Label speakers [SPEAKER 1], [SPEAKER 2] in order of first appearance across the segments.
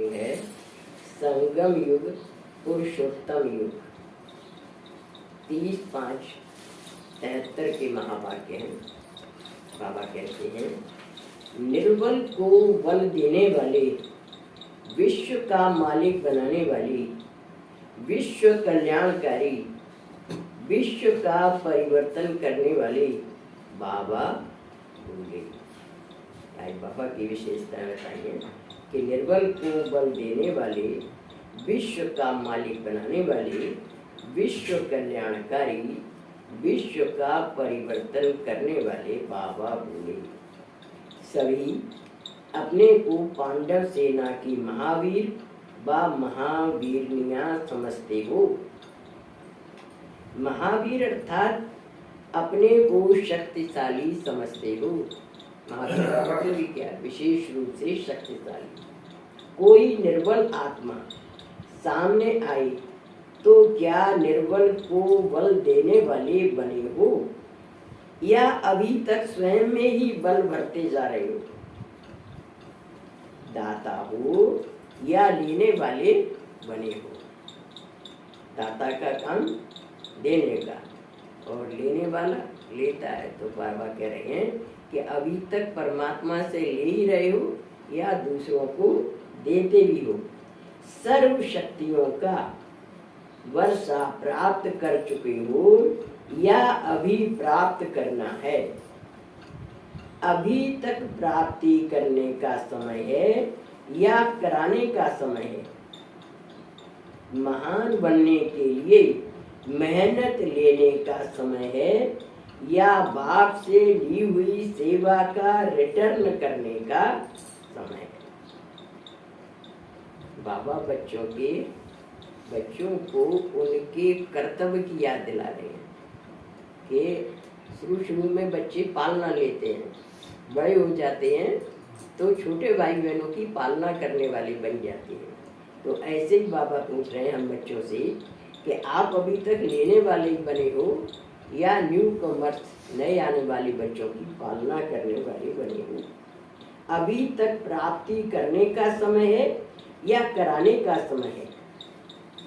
[SPEAKER 1] है संगम युग पुरुषोत्तम युग। 30-5-73 के महावाक्य हैं। बाबा कहते हैं, निर्बल को बल देने वाले, विश्व का मालिक बनाने वाली, विश्व कल्याणकारी, विश्व का परिवर्तन करने वाले बाबा बोले। आज बाबा की विशेषता बताइए कि निर्बल को बल देने वाले, विश्व का मालिक बनाने वाले, विश्व कल्याणकारी, विश्व का परिवर्तन करने वाले बाबा बोले। सभी अपने को पांडव सेना की महावीर व महावीरनिया समझते हो। महावीर अर्थात अपने को शक्तिशाली समझते हो। महावीर भी क्या, विशेष रूप से शक्तिशाली। कोई निर्बल आत्मा सामने आए तो क्या निर्बल को बल देने वाले बने हो, या अभी तक स्वयं में ही बल भरते जा रहे हो? दाता हो या लेने वाले बने हो? दाता का काम देने का, और लेने वाला लेता है। तो बाबा कह रहे हैं कि अभी तक परमात्मा से ले ही रहे हो या दूसरों को देते भी हो। सर्व शक्तियों का वर्षा प्राप्त कर चुके हो या अभी प्राप्त करना है? अभी तक प्राप्ति करने का समय है या कराने का समय है? महान बनने के लिए मेहनत लेने का समय है या बाप से ली हुई सेवा का रिटर्न करने का समय है? बाबा बच्चों को उनके कर्तव्य की याद दिला रहे हैं कि शुरू में बच्चे पालना लेते हैं, बड़े हो जाते हैं तो छोटे भाई बहनों की पालना करने वाले बन जाते हैं। तो ऐसे ही बाबा पूछ रहे हैं हम बच्चों से कि आप अभी तक लेने वाले बने हो या न्यू कमर्स, नए आने वाले बच्चों की पालना करने वाले बने हो? अभी तक प्राप्ति करने का समय है या कराने का समय है?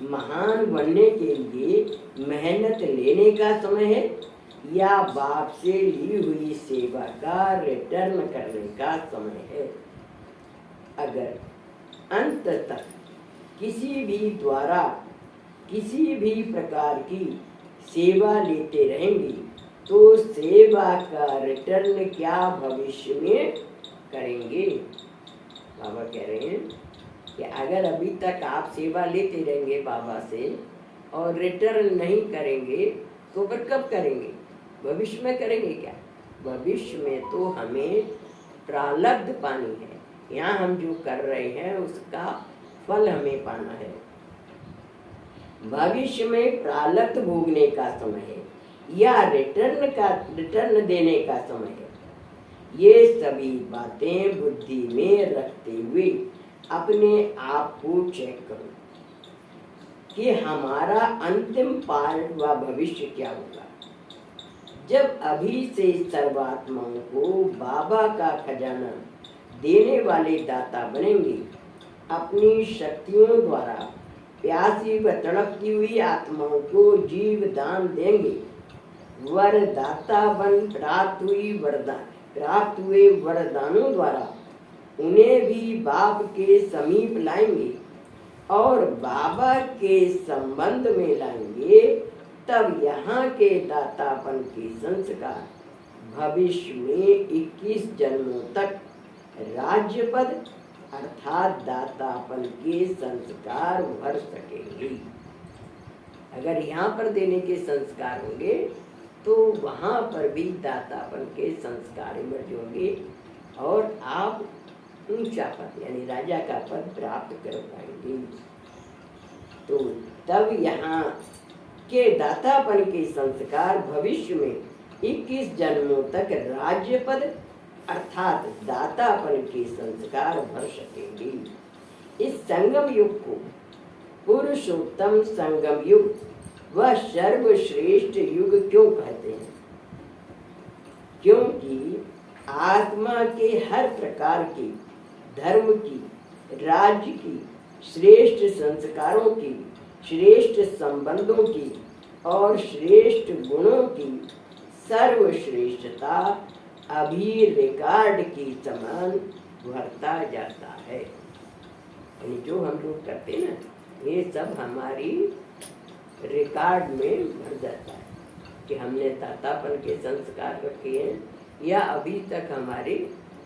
[SPEAKER 1] महान बनने के लिए मेहनत लेने का समय है या बाप से ली हुई सेवा का रिटर्न करने का समय है? अगर अंत तक किसी भी द्वारा किसी भी प्रकार की सेवा लेते रहेंगे तो सेवा का रिटर्न क्या भविष्य में करेंगे? बाबा कह रहे हैं कि अगर अभी तक आप सेवा लेते रहेंगे बाबा से और रिटर्न नहीं करेंगे तो फिर कब करेंगे? भविष्य में करेंगे क्या? भविष्य में तो हमें प्रारब्ध पानी है। यहाँ हम जो कर रहे हैं उसका फल हमें पाना है। भविष्य में प्रारब्ध भोगने का समय है या रिटर्न देने का समय है। ये सभी बातें बुद्धि में रखते हुए अपने आप को चेक करो कि हमारा अंतिम पार्ट व भविष्य क्या होगा। जब अभी से सर्वात्माओं को बाबा का खजाना देने वाले दाता बनेंगे, अपनी शक्तियों द्वारा प्यासी व तड़पती हुई आत्माओं को जीव दान देंगे। वरदाता बन प्राप्त हुए वरदानों द्वारा उन्हें भी बाप के समीप लाएंगे और बाबा के संबंध में लाएंगे। तब यहाँ के दातापन के संस्कार भविष्य में 21 जन्मों तक राज्य पद अर्थात दातापन के संस्कार भर सकेंगे। अगर यहाँ पर देने के संस्कार होंगे तो वहाँ पर भी दातापन के संस्कार इमर्ज होंगे और आप ऊंचा पद यानी राजा का पद प्राप्त कर पाएंगे। तो तब यहाँ के दातापन के संस्कार भविष्य में 21 जन्मों तक राज्य पद अर्थात दातापन के संस्कार भर सकेंगे। इस संगम युग को पुरुषोत्तम संगम युग व सर्वश्रेष्ठ युग क्यों कहते हैं? क्योंकि आत्मा के हर प्रकार की धर्म की राज्य की, श्रेष्ठ संस्कारों की, श्रेष्ठ संबंधों की और श्रेष्ठ गुणों की सर्वश्रेष्ठता अभी रिकॉर्ड की समान भरता जाता है। यानी जो हम लोग करते हैं ना, ये सब हमारी रिकॉर्ड में भर जाता है कि हमने दातापन के संस्कार रखे हैं या अभी तक हमारे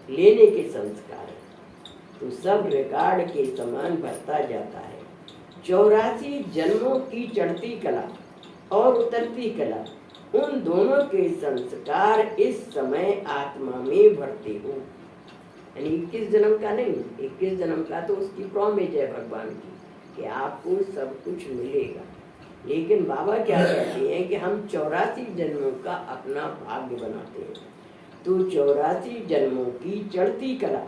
[SPEAKER 1] लेने के संस्कार हैं, तो सब रिकॉर्ड के समान भरता जाता है। 84 जन्मों की चढ़ती कला और उतरती कला, उन दोनों के संस्कार इस समय आत्मा में भरते हो। यानी 21 जन्म का नहीं, 21 जन्म का तो उसकी प्रॉमिस है भगवान की कि आपको सब कुछ मिलेगा। लेकिन बाबा क्या कहते हैं कि हम 84 जन्मों का अपना भाग्य बनाते हैं। तो 84 जन्मों की चढ़ती कला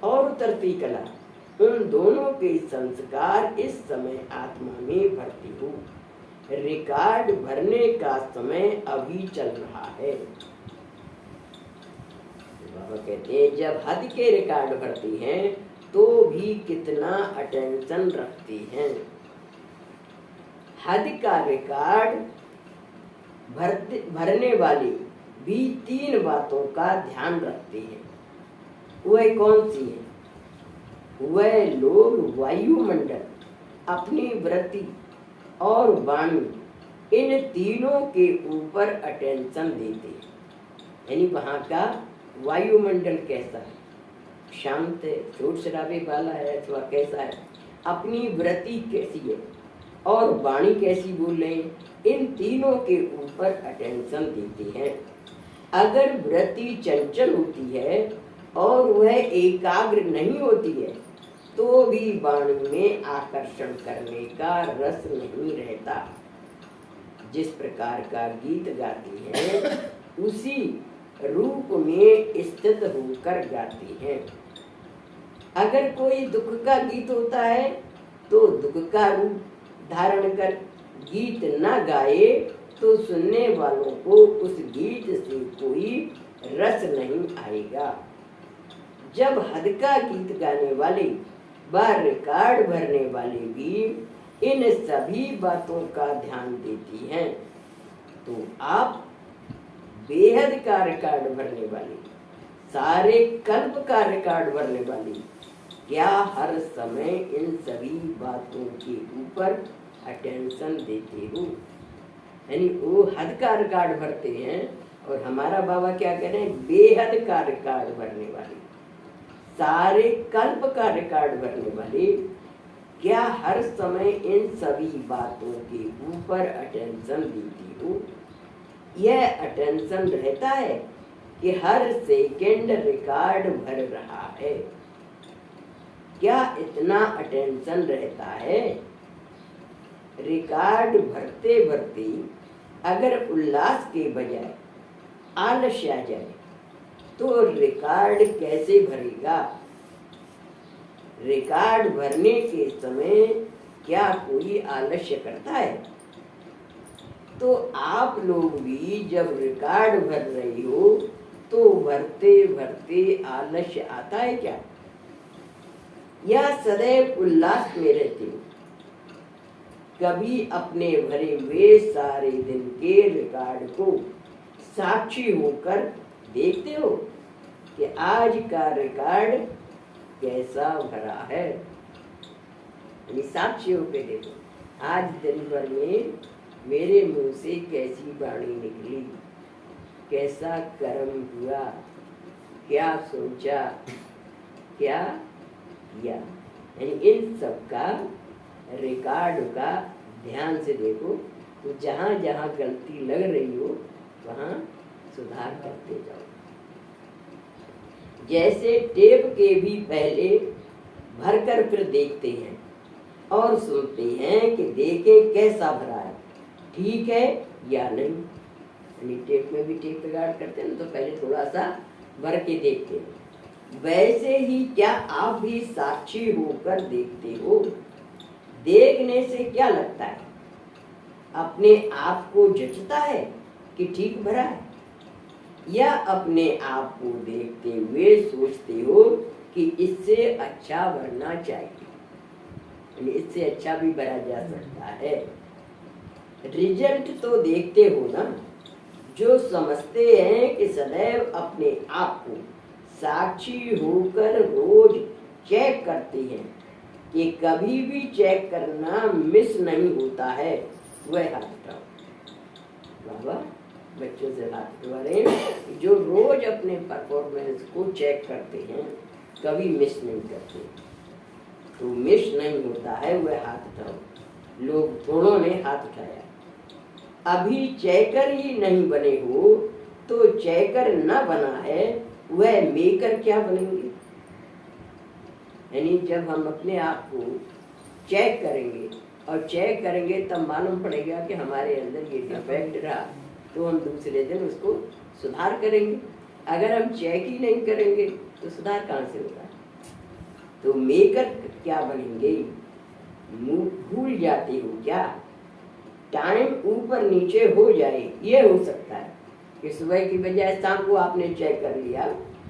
[SPEAKER 1] और उतरती कला, उन दोनों के संस्कार इस समय आत्मा में भरती हो। रिकॉर्ड भरने का समय अभी चल रहा है। बाबा कहते हैं जब हद के रिकॉर्ड भरती हैं तो भी कितना अटेंशन रखती हैं। हद का रिकॉर्ड भरने वाली भी 3 बातों का ध्यान रखती है। वह कौन सी है? वह लोग वायुमंडल, अपनी वृत्ति और वाणी, इन तीनों के ऊपर अटेंशन देते हैं। यानी वहाँ का वायुमंडल कैसा है, शांत है, शोर शराबे वाला है अथवा कैसा है, अपनी वृत्ति कैसी है और वाणी कैसी बोल रहे हैं, इन तीनों के ऊपर अटेंशन देते हैं। अगर वृत्ति चंचल होती है और वह एकाग्र नहीं होती है तो भी वाणी में आकर्षण करने का रस नहीं रहता। जिस प्रकार का गीत गाती है उसी रूप में स्थित होकर गाती है। अगर कोई दुख का गीत होता है तो दुख का रूप धारण कर गीत न गाए तो सुनने वालों को उस गीत से कोई रस नहीं आएगा। जब हद का गीत गाने वाले व रिकॉर्ड भरने वाले भी इन सभी बातों का ध्यान देती हैं तो आप बेहद का रिकॉर्ड भरने वाली, सारे कल्प का रिकॉर्ड भरने वाली, क्या हर समय इन सभी बातों के ऊपर अटेंशन देते हो? यानी वो हद का रिकॉर्ड भरते हैं और हमारा बाबा क्या कह रहे हैं? बेहद का रिकॉर्ड भरने वाली, सारे कल्प का रिकॉर्ड भरने वाले, क्या हर समय इन सभी बातों के ऊपर अटेंशन देती हो? यह अटेंशन रहता है कि हर सेकंड रिकॉर्ड भर रहा है। क्या इतना अटेंशन रहता है? रिकॉर्ड भरते भरते अगर उल्लास के बजाय आलस्य आ जाए तो रिकॉर्ड कैसे भरेगा? रिकॉर्ड भरने के समय क्या कोई आलस्य करता है? तो आप लोग भी जब रिकॉर्ड भर रही हो तो भरते भरते आलस्य आता है क्या, या सदैव उल्लास में रहते हो? कभी अपने भरे हुए सारे दिन के रिकॉर्ड को साक्षी होकर देखते हो कि आज का रिकॉर्ड कैसा भरा है? साक्षी होकर देखो, आज दिन भर में मेरे मुंह से कैसी वाणी निकली, कैसा कर्म हुआ, क्या सोचा, क्या किया। यानी इन सब का रिकॉर्ड का ध्यान से देखो तो जहाँ जहाँ गलती लग रही हो वहाँ सुधार करते जाओ। जैसे टेप के भी पहले भरकर फिर देखते हैं और सुनते हैं कि देखें कैसा भरा है, ठीक है या नहीं। यानी टेप में भी टेप रिकॉर्ड करते हैं तो पहले थोड़ा सा भर के देखते हैं। वैसे ही क्या आप भी साक्षी होकर देखते हो? देखने से क्या लगता है? अपने आप को जचता है कि ठीक भरा है, या अपने आप को देखते हुए सोचते हो कि इससे इससे अच्छा भरना चाहिए, यानी इससे अच्छा भी भरा जा सकता है। रिजल्ट तो देखते हो ना, जो समझते हैं कि सदैव अपने आप को साक्षी होकर रोज चेक करते हैं कि कभी भी चेक करना मिस नहीं होता है, वह हाथ उठाओ। बाबा बच्चों से बात करें, जो रोज अपने परफॉर्मेंस को चेक करते हैं, कभी मिस नहीं करते, तो मिस नहीं होता है, वह हाथ उठाओ। लोग थोड़ों ने हाथ उठाया। अभी चेकर ही नहीं बने हो तो चेकर न बना है, वह मेकर क्या बनेंगे? यानी जब हम अपने आप को चेक करेंगे और चेक करेंगे तब मालूम पड़ेगा कि हमारे अंदर ये डिफेक्ट रहा, तो हम दूसरे दिन उसको सुधार करेंगे। अगर हम चेक ही नहीं करेंगे तो सुधार कहाँ से होगा? तो मेकर क्या बनेंगे? भूल जाते हो क्या? टाइम ऊपर नीचे हो जाए, ये हो सकता है कि सुबह की बजाय शाम को आपने चेक कर लिया,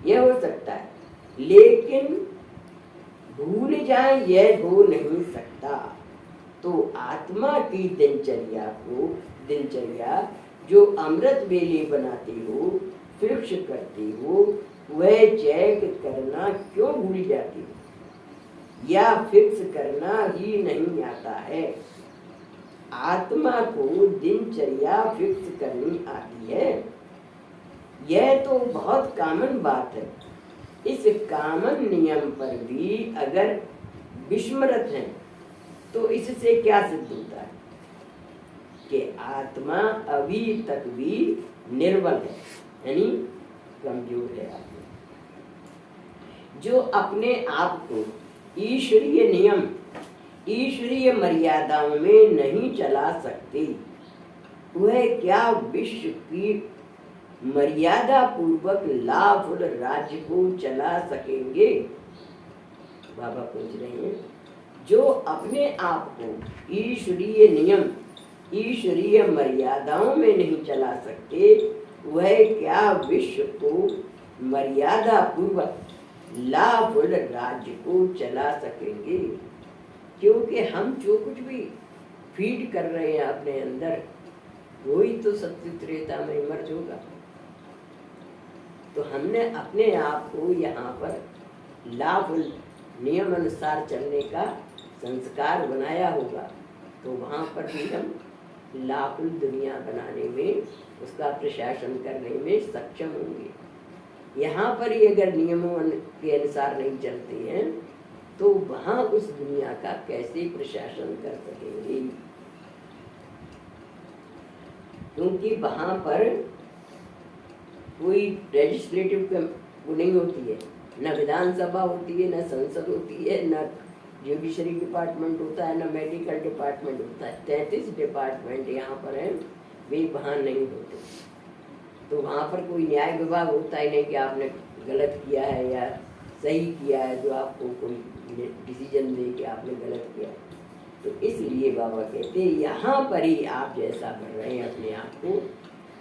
[SPEAKER 1] ये हो सकता है, लेकिन भूल जाए यह हो नहीं सकता। तो आत्मा की दिनचर्या जो अमृत वेले बनाते हो, फिक्स करते हो, वह चेक करना क्यों भूल जाती हो? या फिक्स करना ही नहीं आता है? आत्मा को दिनचर्या फिक्स करनी आती है, यह तो बहुत कॉमन बात है। इस कॉमन नियम पर भी अगर विस्मृत हैं तो इससे क्या सिद्ध होता है कि आत्मा अभी तक भी निर्बल है, यानी कमजोर है। आत्मा जो अपने आप को ईश्वरीय नियम, ईश्वरीय मर्यादाओं में नहीं चला सकती, वह क्या विश्व की मर्यादा पूर्वक लाभ राज्य को चला सकेंगे? बाबा पूछ रहे हैं, जो अपने आप को ईश्वरीय नियम, ईश्वरीय मर्यादाओं में नहीं चला सकते, वह क्या विश्व को मर्यादा पूर्वक लाभ राज्य को चला सकेंगे? क्योंकि हम जो कुछ भी फीड कर रहे हैं अपने अंदर, वही तो सत्य त्रेता में इमर्ज होगा। तो हमने अपने आप को यहाँ पर लाभ नियम अनुसार चलने का संस्कार बनाया होगा, तो वहाँ पर भी हम लाभुल दुनिया बनाने में, उसका प्रशासन करने में सक्षम होंगे। यहाँ पर ही अगर नियमों के अनुसार नहीं चलते हैं तो वहाँ उस दुनिया का कैसे प्रशासन कर सकेंगे? क्योंकि वहाँ पर कोई लेजिस्लेटिव वो नहीं होती है, न विधानसभा होती है, न संसद होती है, न जुडिशरी डिपार्टमेंट होता है, न मेडिकल डिपार्टमेंट होता है। 33 डिपार्टमेंट यहाँ पर हैं, वे वहाँ नहीं होते। तो वहाँ पर कोई न्याय विभाग होता ही नहीं कि आपने गलत किया है या सही किया है, जो आपको कोई डिसीजन दे कि आपने गलत किया। तो इसलिए बाबा कहते हैं यहाँ पर ही आप जैसा कर रहे हैं अपने आप को,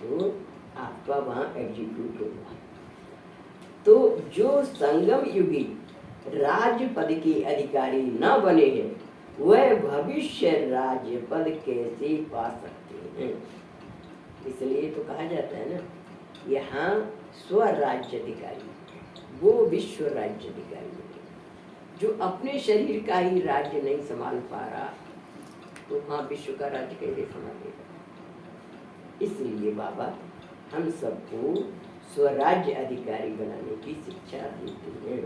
[SPEAKER 1] तो आपका वहाँ एग्जीक्यूट होगा। तो जो संगम युगी राज्य पद के अधिकारी न बने हैं, वह भविष्य राज्य पद कैसे पा सकते हैं? इसलिए तो कहा जाता है ना, यहाँ स्वराज्य अधिकारी, वो विश्व राज्य अधिकारी है। जो अपने शरीर का ही राज्य नहीं संभाल पा रहा, तो वहाँ विश्व का राज्य कैसे संभालेगा? इसलिए बाबा हम सबको स्वराज्य अधिकारी बनाने की शिक्षा देते हैं।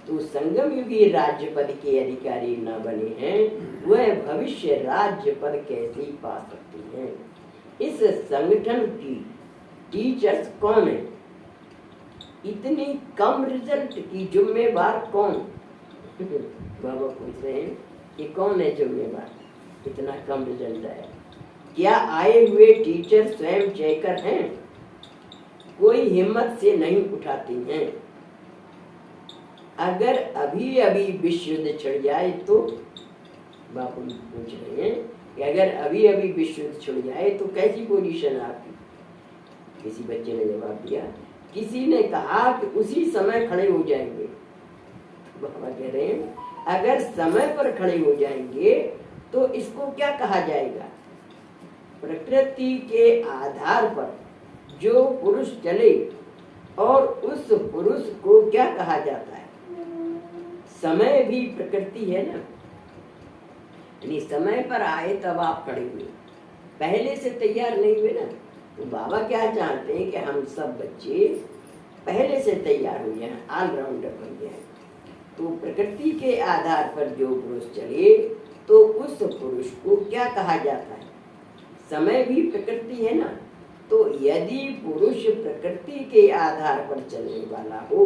[SPEAKER 1] तो संगम युगी राज्य पद के अधिकारी न बने हैं, वह भविष्य राज्य पद कैसे पा सकते हैं? इस संगठन की टीचर्स कौन है? इतनी कम रिजल्ट की जिम्मेवार कौन? बाबा पूछ रहे हैं कि कौन है जिम्मेवार, इतना कम रिजल्ट आया? क्या आए हुए टीचर स्वयं चेकर हैं? कोई हिम्मत से नहीं उठाती हैं। अगर अभी अभी विश्व युद्ध छिड़ जाए तो, बापू पूछ रहे हैं कि अगर अभी अभी विश्व युद्ध छिड़ जाए तो कैसी पोजीशन है आपकी? किसी बच्चे ने जवाब दिया, किसी ने कहा कि उसी समय खड़े हो जाएंगे। कह रहे हैं, अगर समय पर खड़े हो जाएंगे तो इसको क्या कहा जाएगा? प्रकृति के आधार पर जो पुरुष चले और उस पुरुष को क्या कहा जाता है? समय भी प्रकृति है ना, यानी समय पर आए तब आप खड़े हुए, पहले से तैयार नहीं हुए ना। तो बाबा क्या चाहते हैं कि हम सब बच्चे पहले से तैयार हो जाएं, ऑलराउंडर बन जाएं। तो प्रकृति के आधार पर जो पुरुष चले तो उस पुरुष को क्या कहा जाता है? समय भी प्रकृति है ना। तो यदि पुरुष प्रकृति के आधार पर चलने वाला हो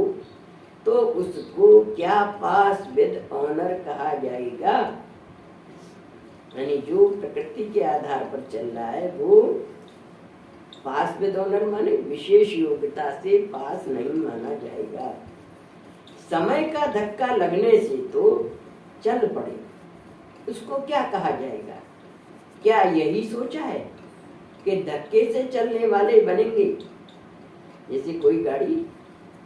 [SPEAKER 1] तो उसको क्या पास विद ऑनर कहा जाएगा? यानी जो प्रकृति के आधार पर चल रहा है वो पास विद ऑनर माने विशेष योग्यता से पास नहीं माना जाएगा। समय का धक्का लगने से तो चल पड़े, उसको क्या कहा जाएगा? क्या यही सोचा है कि धक्के से चलने वाले बनेंगे? जैसे कोई गाड़ी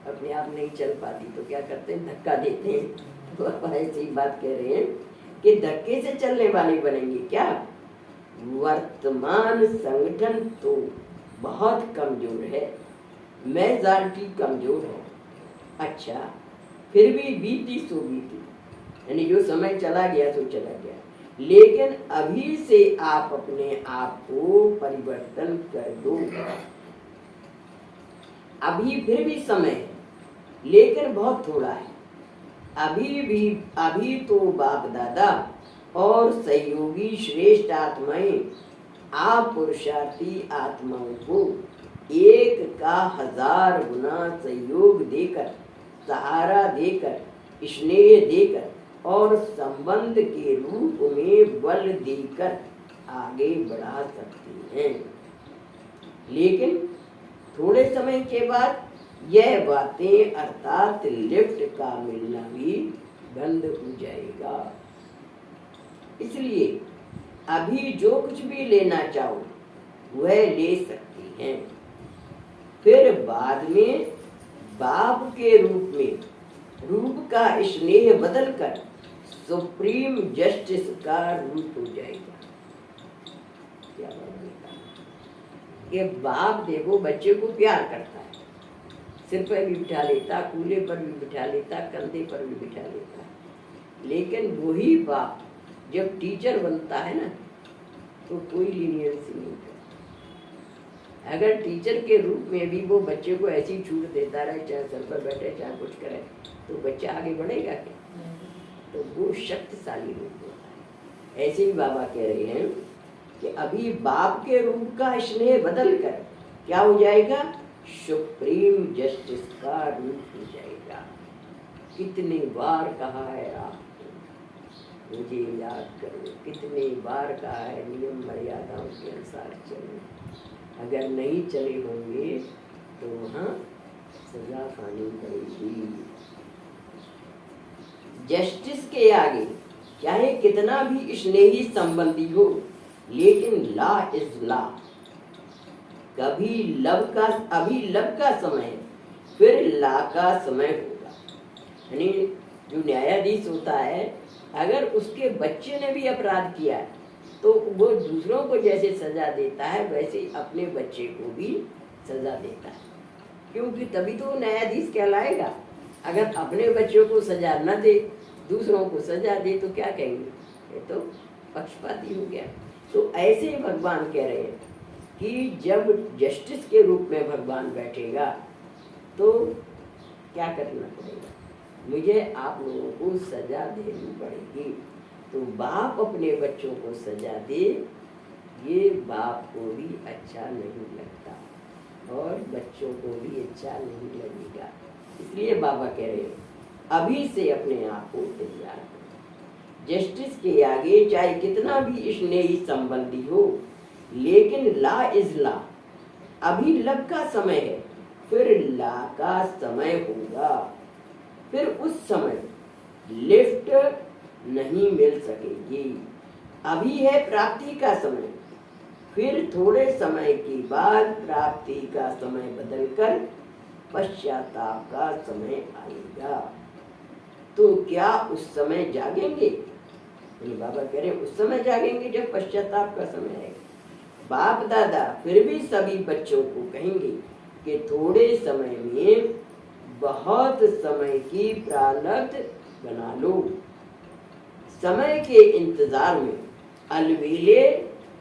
[SPEAKER 1] अपने आप नहीं चल पाती तो क्या करते हैं? धक्का देते हैं। तो आप ऐसी बात कह रहे हैं कि धक्के से चलने वाले बनेंगे क्या? वर्तमान संगठन तो बहुत कमजोर है, मेजॉरिटी कमजोर है। अच्छा, फिर भी बीती सो बीती, यानी जो समय चला गया तो चला गया, लेकिन अभी से आप अपने आप को परिवर्तन कर दो। अभी फिर भी समय है लेकिन बहुत थोड़ा है। अभी तो बाप दादा और सहयोगी श्रेष्ठ आत्माएं आप पुरुषार्थी आत्माओं को एक का 1000 गुना सहयोग देकर, सहारा देकर, स्नेह देकर और संबंध के रूप में बल देकर आगे बढ़ा सकती हैं। लेकिन थोड़े समय के बाद यह बातें अर्थात लिफ्ट का मिलना भी बंद हो जाएगा। इसलिए अभी जो कुछ भी लेना चाहो वह ले सकती हैं। फिर बाद में बाप के रूप में रूप का स्नेह बदलकर सुप्रीम जस्टिस का रूप हो जाएगा। क्या ये बाप देखो बच्चे को प्यार करता है, सिर पर भी बिठा लेता, कूल्हे पर भी बिठा लेता, कंधे पर भी बिठा लेता, लेकिन वही बाप जब टीचर बनता है ना तो कोई लीनियंसी नहीं करता। अगर टीचर के रूप में भी वो बच्चे को ऐसी छूट देता रहे, चाहे सर पर बैठे चाहे कुछ करे, तो बच्चा आगे बढ़ेगा क्या? तो वो शक्तिशाली रूप होता है। ऐसे ही बाबा कह रहे हैं कि अभी बाप के रूप का स्नेह बदल कर क्या हो जाएगा? सुप्रीम जस्टिस का रूप हो जाएगा। कितने बार कहा है आपको, मुझे याद करो, कितने बार कहा है नियम मर्यादाओं के अनुसार चलो। अगर नहीं चले होंगे तो वहाँ सजा खानी पड़ेगी। जस्टिस के आगे चाहे कितना भी स्नेही संबंधी हो, लेकिन लॉ इज लॉ। अभी लव का समय है, फिर लॉ का समय होगा। यानी जो न्यायाधीश होता है, अगर उसके बच्चे ने भी अपराध किया है तो वो दूसरों को जैसे सजा देता है वैसे ही अपने बच्चे को भी सजा देता है, क्योंकि तभी तो न्यायाधीश कहलाएगा। अगर अपने बच्चों को सजा न दे, दूसरों को सजा दे तो क्या कहेंगे? ये तो पक्षपाती हो गया। तो ऐसे ही भगवान कह रहे हैं कि जब जस्टिस के रूप में भगवान बैठेगा तो क्या करना पड़ेगा? मुझे आप लोगों को सजा देनी पड़ेगी। तो बाप अपने बच्चों को सजा दे, ये बाप को भी अच्छा नहीं लगता और बच्चों को भी अच्छा नहीं लगेगा। इसलिए बाबा कह रहे हैं अभी से अपने आप को तैयार करो। जस्टिस के आगे चाहे कितना भी स्नेही संबंधी हो, लेकिन लॉ इज लॉ। अभी लव का समय है, फिर लॉ का समय होगा। फिर उस समय लिफ्ट नहीं मिल सकेगी। अभी है प्राप्ति का समय, फिर थोड़े समय के बाद प्राप्ति का समय बदलकर पश्चाताप का समय आएगा। तो क्या उस समय जागेंगे? बाबा कह रहे हैं उस समय जागेंगे जब पश्चाताप का समय है। बाप दादा फिर भी सभी बच्चों को कहेंगे कि थोड़े समय में बहुत समय की प्रारब्ध बना लो। समय के इंतजार में अलबेले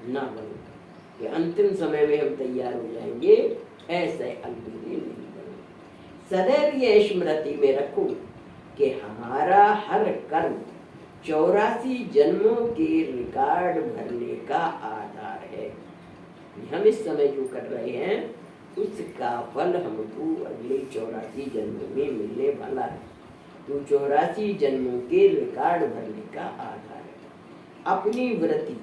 [SPEAKER 1] ना बनो कि अंतिम समय में हम तैयार हो जाएंगे, ऐसे अलबेले नहीं बनो। सदैव ये स्मृति में रखो कि हमारा हर कर्म 84 जन्मों के रिकॉर्ड भरने का आधार है। हम इस समय जो कर रहे हैं उसका फल हमको अगले 84 जन्मों में मिलने वाला है। तो 84 जन्मों के रिकॉर्ड भरने का आधार है। अपनी वृत्ति,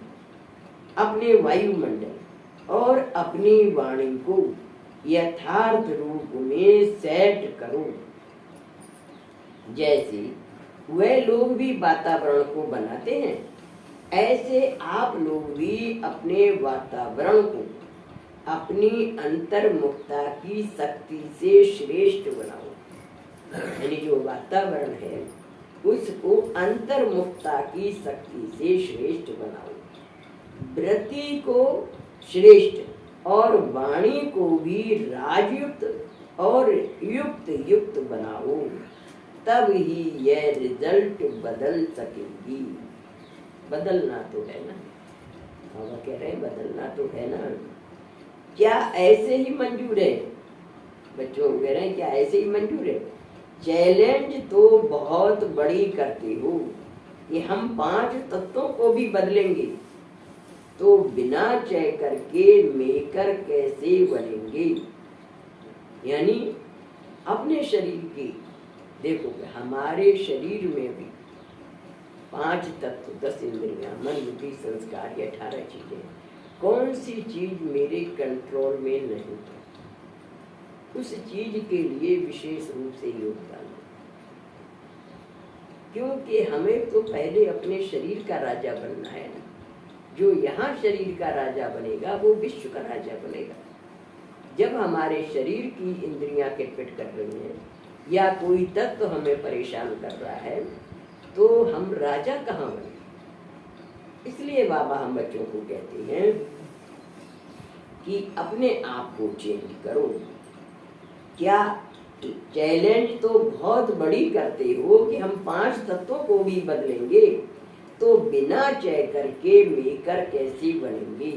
[SPEAKER 1] अपने वायुमंडल और अपनी वाणी को यथार्थ रूप में सेट करो। जैसे वे लोग भी वातावरण को बनाते हैं, ऐसे आप लोग भी अपने वातावरण को अपनी अंतर्मुखता की शक्ति से श्रेष्ठ बनाओ। यानी जो वातावरण है उसको अंतर्मुखता की शक्ति से श्रेष्ठ बनाओ। वृत्ति को श्रेष्ठ और वाणी को भी राजयुक्त और युक्त युक्त बनाओ, तब ही यह रिजल्ट बदल सकेगी। बदलना तो है ना, बाबा कह रहे हैं बदलना तो है ना। क्या ऐसे ही मंजूर है? बच्चों कह रहे हैं क्या ऐसे ही मंजूर है? चैलेंज तो बहुत बड़ी करते हो कि हम 5 तत्वों को भी बदलेंगे, तो बिना चय करके मेकर कैसे बनेंगे? यानी अपने शरीर की देखो, हमारे शरीर में भी 5 तत्व, 10 इंद्रियां, मन, बुद्धि, संस्कार, ये 18 चीजें। कौन सी चीज मेरे कंट्रोल में नहीं है, उस चीज के लिए विशेष रूप से योगदान है। क्योंकि हमें तो पहले अपने शरीर का राजा बनना है ना। जो यहाँ शरीर का राजा बनेगा वो विश्व का राजा बनेगा। जब हमारे शरीर की इंद्रियां किटपिट कर रही हैं या कोई तत्व हमें परेशान कर रहा है, तो हम राजा कहाँ बने? इसलिए बाबा हम बच्चों को कहते हैं कि अपने आप को चेंज करो। क्या चैलेंज तो बहुत बड़ी करते हो कि हम 5 तत्वों को भी बदलेंगे, तो बिना चय करके मेकर कैसे बनेंगे?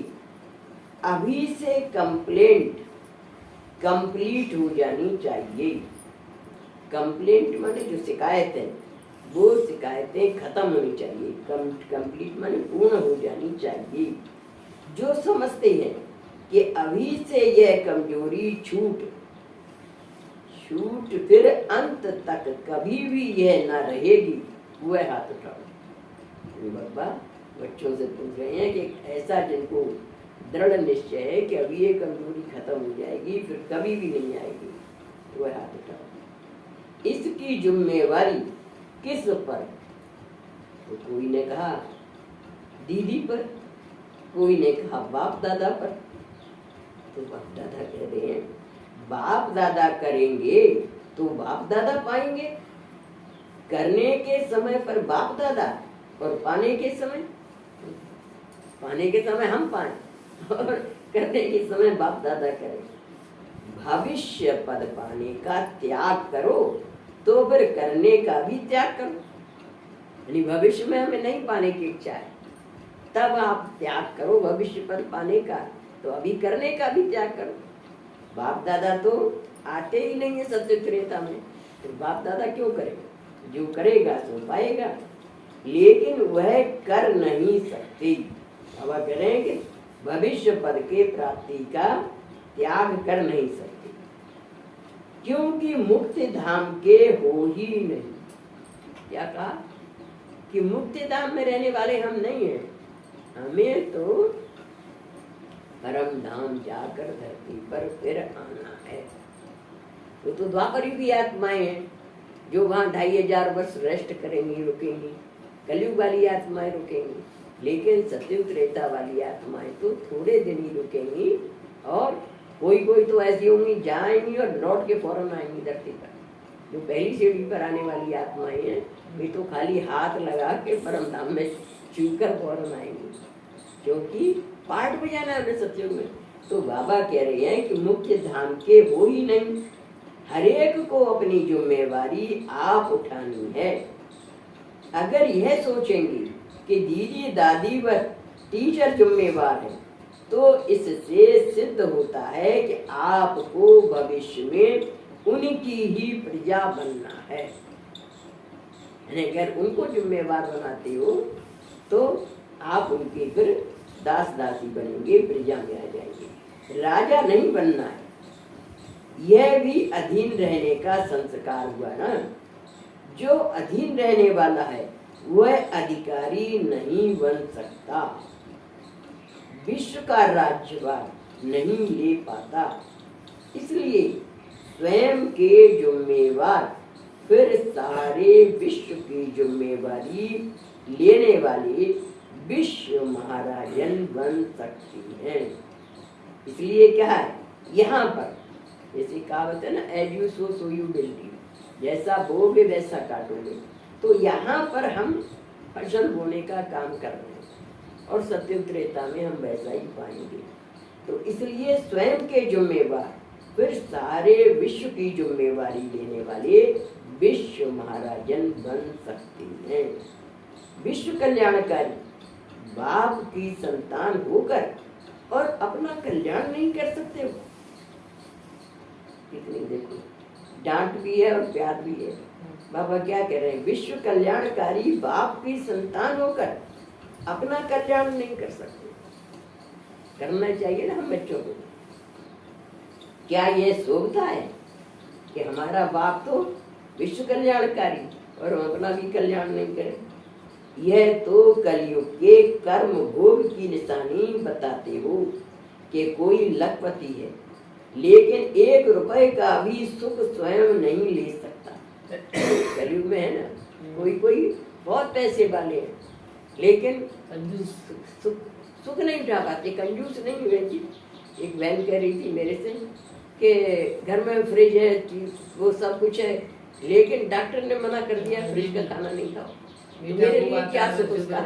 [SPEAKER 1] अभी से कंप्लेंट कंप्लीट हो जानी चाहिए। कंप्लेंट माने जो शिकायतें, वो शिकायतें खत्म होनी चाहिए। कंप्लीट माने पूर्ण हो जानी चाहिए। जो समझते हैं कि अभी से यह कमजोरी छूट फिर अंत तक कभी भी यह ना रहेगी, वह हाथ उठाओ। बाबा बच्चों से पूछ रहे हैं कि ऐसा जिनको दृढ़ निश्चय है कि अभी ये कमजोरी खत्म हो जाएगी, फिर कभी भी नहीं आएगी, वह हाथ उठाओ। इसकी जिम्मेवारी किस पर? तो कोई ने कहा दीदी पर, कोई ने कहा बाप दादा पर। तो बाप दादा कह रहे हैं बाप दादा करेंगे तो बाप दादा पाएंगे। करने के समय पर बाप दादा और पाने के समय हम पाए और करने के समय बाप दादा करें। भविष्य पद पाने का त्याग करो तो फिर करने का भी त्याग करो। यानी भविष्य में हमें नहीं पाने की इच्छा है, तब आप त्याग करो भविष्य पद पाने का, तो अभी करने का भी त्याग करो। बाप दादा तो आते ही नहीं है सत्य त्रेता में, तो बाप दादा क्यों करेगा? जो करेगा सो पाएगा, लेकिन वह कर नहीं सकती। अब कह रहे हैं कि भविष्य पद के प्राप्ति का त्याग कर नहीं सकते, क्योंकि मुक्ति धाम के हो ही नहीं। क्या कहा कि मुक्ति धाम में रहने वाले हम नहीं हैं, हमें तो परम धाम जाकर धरती पर फिर आना है। वो तो द्वापर युग की आत्माएं हैं जो वहाँ 2500 वर्ष रेस्ट करेंगी, रुकेंगी। कलयुग वाली आत्माएं रुकेंगी, लेकिन सतयुग त्रेता वाली आत्माएं तो थोड़े दिन ही रुकेंगी, और कोई कोई तो ऐसी होंगी जाएंगी और लौट के फौरन आएंगी धरती पर। जो पहली सीढ़ी पर आने वाली आत्माएं हैं वे तो खाली हाथ लगा के परम धाम में छूकर फौरन आएंगे, क्योंकि पाठ बजाना है उन्हें सत्युग में। तो बाबा कह रहे हैं कि मुख्य धाम के हो ही नहीं, हर एक को अपनी जिम्मेवारी आप उठानी है। अगर यह सोचेंगे कि दीदी दादी व टीचर जिम्मेवार है, तो इससे सिद्ध होता है कि आपको भविष्य में उनकी ही प्रजा बनना है। अगर उनको जिम्मेवार बनाते हो तो आप उनके फिर दास दासी बनेंगे, प्रजा में आ जाएंगे। राजा नहीं बनना है, यह भी अधीन रहने का संस्कार हुआ ना। जो अधीन रहने वाला है वह अधिकारी नहीं बन सकता, विश्व का राज्यभार नहीं ले पाता। इसलिए स्वयं के जिम्मेवार फिर सारे विश्व की जिम्मेवारी लेने वाले विश्व महाराजन बन सकती हैं। इसलिए क्या है, यहाँ पर जैसे कहावत है ना, as you sow so you will reap, जैसा बोगे वैसा काटोगे। तो यहाँ पर हम फसल बोने का काम कर रहे हैं और सत्युग त्रेता में हम वैसा ही पाएंगे। तो इसलिए स्वयं के जिम्मेवार फिर सारे विश्व की जिम्मेवारी लेने वाले विश्व महाराजन बन सकते हैं। विश्व कल्याणकारी बाप की संतान होकर और अपना कल्याण नहीं कर सकते हो। कितनी देखो डांट भी है और प्यार भी है। बाबा क्या कह रहे हैं, विश्व कल्याणकारी बाप की संतान होकर अपना कल्याण नहीं कर सकते। करना चाहिए ना हम बच्चों को। क्या यह शोभता है कि हमारा बाप तो विश्व कल्याणकारी और हम अपना भी कल्याण नहीं करें? यह तो कलयुग के कर्म भोग की निशानी बताते हो कि कोई लखपति है लेकिन 1 रुपए का भी सुख स्वयं नहीं ले सकता। कलयुग में है ना, कोई बहुत पैसे वाले हैं लेकिन सुख नहीं उठा पाते, कंजूस नहीं हुए जी। एक बहन कह रही थी मेरे से कि घर में फ्रिज है, वो सब कुछ है, लेकिन डॉक्टर ने मना कर दिया फ्रिज का खाना नहीं खाओ, तो मेरे लिए क्या सुख उसका।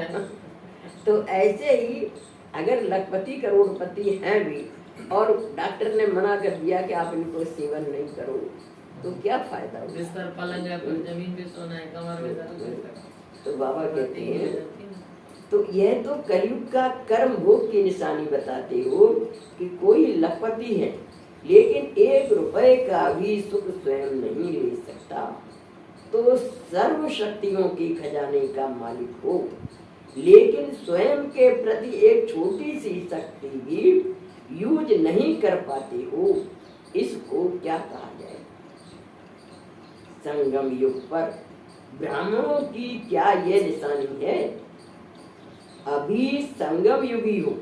[SPEAKER 1] तो ऐसे ही अगर लखपति करोड़पति हैं भी और डॉक्टर ने मना कर दिया कि आप इनको सेवन नहीं करो, तो क्या फायदा?
[SPEAKER 2] बिस्तर पलंग है, जमीन पे सोना है, कमर में दर्द है।
[SPEAKER 1] तो बाबा कहते हैं, तो यह तो कलयुग का कर्म भोग की निशानी बताते हो कि कोई लखपति है लेकिन 1 रुपए का भी सुख स्वयं नहीं ले सकता। तो सर्व शक्तियों की खजाने का मालिक हो लेकिन स्वयं के प्रति एक छोटी सी शक्ति भी यूज नहीं कर पाते हो, इसको क्या कहा जाए? संगम युग पर ब्राह्मणों की क्या ये निशानी है? अभी संगम युगी हो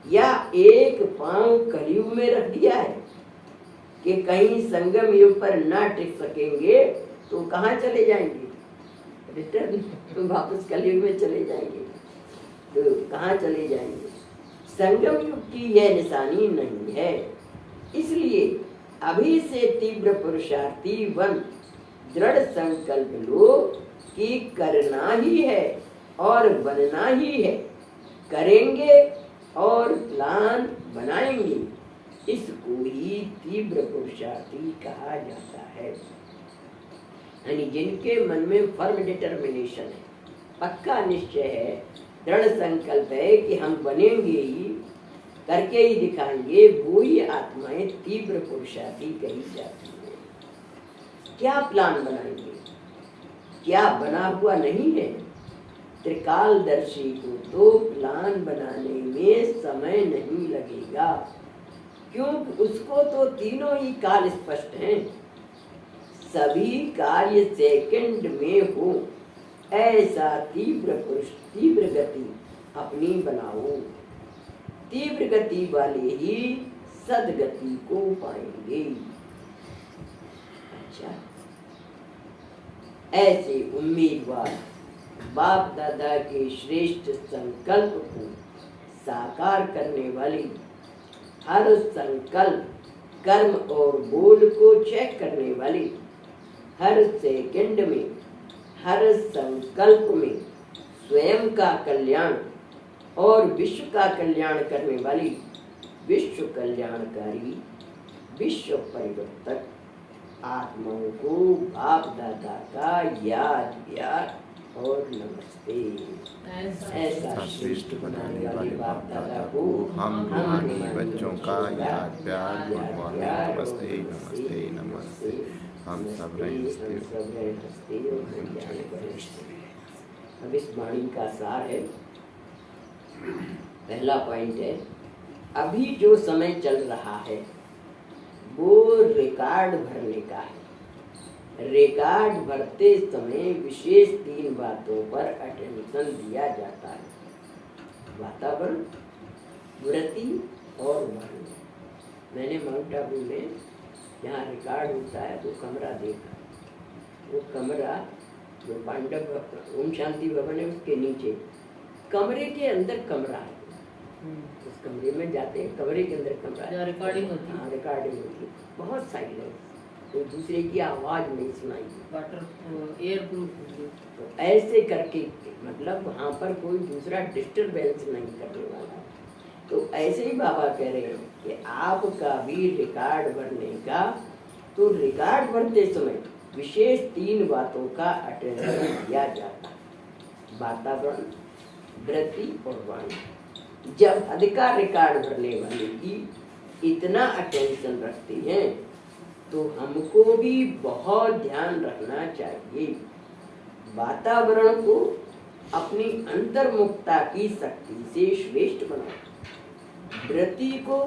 [SPEAKER 1] या एक पांव कलयुग में रख दिया है कि कहीं संगम युग पर ना टिक सकेंगे तो कहाँ चले जाएंगे? रिटर्न तो वापस कलयुग में चले जाएंगे, तो कहाँ चले जाएंगे? संगम युग की यह निशानी नहीं है। इसलिए अभी से तीव्र पुरुषार्थी बन दृढ़ संकल्प लो कि करना ही है और बनना ही है, करेंगे और प्लान बनाएंगे। इसको ही तीव्र पुरुषार्थी कहा जाता है। यानी जिनके मन में फर्म डिटर्मिनेशन है, पक्का निश्चय है, दृढ़ संकल्प है कि हम बनेंगे ही, करके ही दिखाएंगे, वो ही आत्माएं तीव्र पुरुषार्थी कही जाती है। क्या प्लान बनाएंगे? क्या बना हुआ नहीं है? त्रिकालदर्शी को तो प्लान बनाने में समय नहीं लगेगा, क्योंकि उसको तो तीनों ही काल स्पष्ट हैं। सभी कार्य सेकंड में हो, ऐसा तीव्र गति अपनी बनाओ। तीव्र गति वाले ही सदगति को पाएंगे। अच्छा, ऐसे उम्मीदवार बाप दादा के श्रेष्ठ संकल्प को साकार करने वाली, हर संकल्प कर्म और बोल को चेक करने वाली, हर सेकंड में, हर संकल्प में स्वयं का कल्याण और विश्व का कल्याण करने वाली विश्व कल्याणकारी विश्व परिवर्तक आत्माओं को बाप दादा का याद प्यार और नमस्ते। ऐसा श्रेष्ठ बनाने वाले बाप दादा को
[SPEAKER 3] हम रूहानी बच्चों का याद प्यार, गुड मॉर्निंग, नमस्ते नमस्ते नमस्ते। हम सब
[SPEAKER 1] हंसते और जाने पर हंसते। अब इस वाणी का सार है, पहला पॉइंट है, अभी जो समय चल रहा है वो रिकॉर्ड भरने का है। रिकॉर्ड भरते समय विशेष 3 बातों पर अटेंशन दिया जाता है, वातावरण, वृत्ति और वाणी। मैंने माउंट आबू में जहाँ रिकॉर्ड होता है वो कमरा देखा। वो कमरा जो पांडव ओम शांति भवन है उसके नीचे कमरे के अंदर कमरा है। उस कमरे में जाते हैं, कमरे के अंदर कमरा है,
[SPEAKER 2] रिकॉर्डिंग होती है।
[SPEAKER 1] हाँ, रिकॉर्डिंग होती है। बहुत साइलेंस, कोई दूसरे की आवाज नहीं सुनाई,
[SPEAKER 2] वाटर एयर प्रूफ।
[SPEAKER 1] तो ऐसे करके मतलब वहाँ पर कोई दूसरा डिस्टरबेंस नहीं करने वाला। तो ऐसे ही बाबा कह रहे हैं कि आपका भी रिकॉर्ड भरने का, तो रिकॉर्ड भरते समय विशेष 3 बातों का अटेंशन दिया जाता है, वातावरण, वृत्ति और वाणी। जब अधिकार रिकॉर्ड भरने वाले की इतना अटेंशन रखते हैं तो हमको भी बहुत ध्यान रखना चाहिए। वातावरण को अपनी अंतर्मुखता की शक्ति से श्रेष्ठ बनाओ, वृत्ति को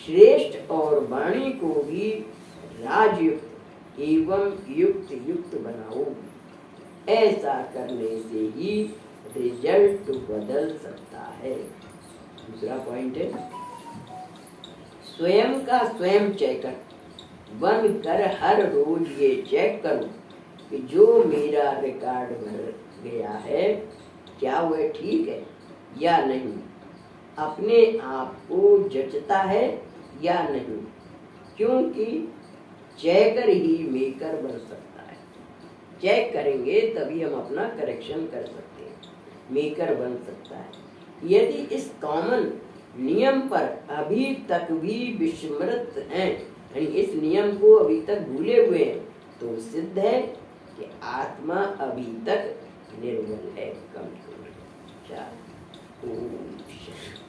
[SPEAKER 1] श्रेष्ठ और वाणी को भी राजयुक्त एवं युक्त युक्त बनाओ। ऐसा करने से ही रिजल्ट बदल सकता है। दूसरा पॉइंट है, स्वयं का स्वयं चेकर बन कर हर रोज ये चेक करो कि जो मेरा रिकॉर्ड भर गया है क्या वह ठीक है या नहीं, अपने आप को जचता है या नहीं, क्योंकि चेकर ही मेकर बन सकता है। चेक करेंगे तभी हम अपना करेक्शन कर सकते हैं, मेकर बन सकता है। यदि इस कॉमन नियम पर अभी तक भी विस्मृत हैं, यानी इस नियम को अभी तक भूले हुए हैं, तो सिद्ध है कि आत्मा अभी तक निर्बल है, कमजोर है। ओम शांति।